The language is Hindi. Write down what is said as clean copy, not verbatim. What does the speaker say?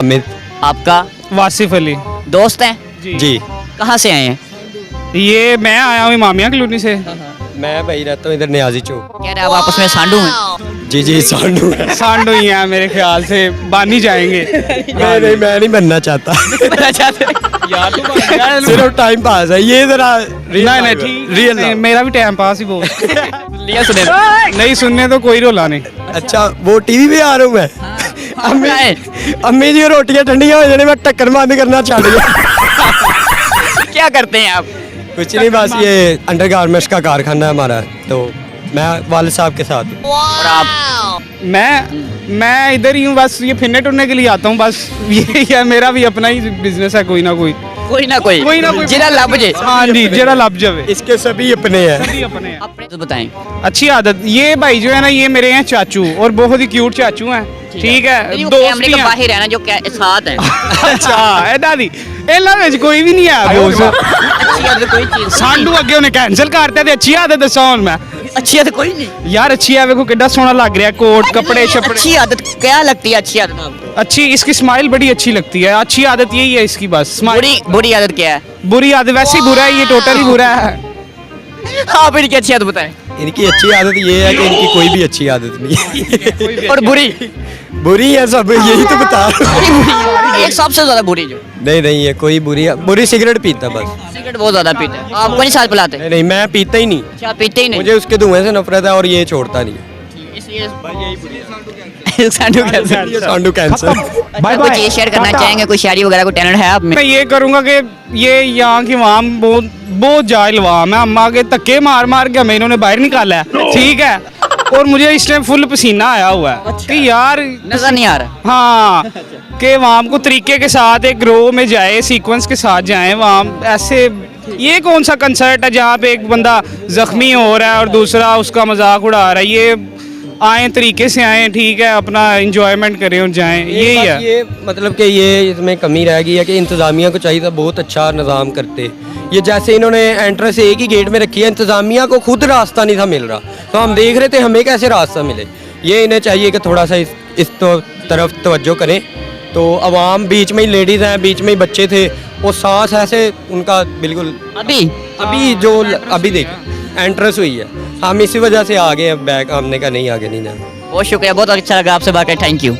अमित। आपका? वासिफ अली। दोस्त हैं? जी कहाँ से आए हैं? ये मैं आया हूँ इमामिया कॉलोनी से। मैं भाई रहता हूँ इधर न्याजी चौक। कह रहे आप आपस में सांडू हैं? जी जी सांडू है। सांडो ही हैं मेरे ख्याल से, बानी जाएंगे। नहीं मैं नहीं बनना चाहता। यार सिर्फ टाइम पास है ये जरा। नहीं ठीक रियल नहीं, मेरा भी टाइम पास ही बहुत। लिया सुने। नहीं सुनने तो कोई रोला नहीं। अच्छा वो टीवी पे आ रहा हूँ मैं। अम्मी जी रोटियां ठंडियां हो जाने मैं टक्कर बंद करना चाह रही हूँ। क्या करते हैं आप? कुछ नहीं बस ये अंडर गारमेंट्स का कारखाना है हमारा, तो मैं वालिद साहब के साथ हूँ। और आप? मैं इधर ही हूँ, बस ये फिरने टुरने के लिए आता हूँ बस। ये है मेरा भी अपना ही बिजनेस है, कोई ना कोई जिरा लब जे। हाँ जी जिरा लब जावे। इसके सभी अपने हैं। सभी अपने हैं। अपने तो बताएं। अच्छी आदत। ये भाई जो है ना ये मेरे हैं चाचू, और बहुत ही क्यूट चाचू हैं। ठीक है कैमरे के बाहर है ना जो साथ है। अच्छा है दादी ਇਹਨਾਂ ਵਿੱਚ ਕੋਈ ਵੀ ਨਹੀਂ ਹੈ ਬੋਸ। अच्छी आदत कोई चीज ਸਾਂਡੂ ਅੱਗੇ ਉਹਨੇ ਕੈਨਸਲ ਕਰਤਾ ਤੇ ਅੱਛੀ ਆਦਤ ਦੱਸਾਂ ਹੁਣ ਮੈਂ। अच्छी आदत कोई नहीं। यार अच्छी है, देखो कितना सोना लग रहा है, कोट कपड़े शपड़े। अच्छी आदत क्या लगती है? अच्छी आदत आपको? अच्छी इसकी स्माइल बड़ी अच्छी लगती है। अच्छी आदत यही है इसकी, बस स्माइल। बुरी आदत क्या है? बुरी आदत वैसे ही बुरा है, ये टोटल ही बुरा है। आप इनकी अच्छी आदत बताएं। इनकी अच्छी आदत ये है कि इनकी कोई भी अच्छी आदत नहीं है। और बुरी? बुरी है सब, यही तो बता रहा हूँ। एक सबसे ज्यादा बुरी जो नहीं ये कोई बुरी सिगरेट पीता बस। सिगरेट बहुत ज्यादा पीते हैं। आपको नहीं साथ पिलाते? नहीं मैं पीता ही नहीं। अच्छा, पीते ही नहीं। मुझे उसके धुएं से नफरत है और ये छोड़ता नहीं। इसलिए सांडू कैंसर। सांडू कैंसर। अच्छा, कुछ ये शेयर करना चाहेंगे? कोई शायरी वगैरह को टैलेंट है आप में? मैं ये करूंगा कि ये यहाँ की वाम बहुत जाहिल वाम है। अम्मा के धक्के मार मार के हमें इन्होंने बाहर निकाला है, ठीक है। और मुझे इस टाइम फुल पसीना आया हुआ है कि यार नजर नहीं आ रहा। हाँ कि वाम को तरीके के साथ एक रो में जाए, सीक्वेंस के साथ जाए वाम। ऐसे ये कौन सा कंसर्ट है जहाँ पे एक बंदा जख्मी हो रहा है और दूसरा उसका मजाक उड़ा रहा है? ये आए तरीके से आए, ठीक है, अपना इंजॉयमेंट करें और जाएं, यही है। ये मतलब कि ये इसमें कमी रह गई है कि इंतज़ामिया को चाहिए था बहुत अच्छा निज़ाम करते। ये जैसे इन्होंने एंट्रेंस एक ही गेट में रखी है, इंतज़ामिया को खुद रास्ता नहीं था मिल रहा, तो हम देख रहे थे हमें कैसे रास्ता मिले। ये इन्हें चाहिए कि थोड़ा सा इस तरफ तवज्जो करें। तो अवाम बीच में ही लेडीज़ हैं, बीच में ही बच्चे थे, वो सांस ऐसे उनका बिल्कुल अभी जो अभी देख एंट्रेंस हुई है, हम इसी वजह से आगे बैक हमने का नहीं आगे नहीं जाना। बहुत शुक्रिया, बहुत अच्छा लगा आपसे बात करके। Thank you.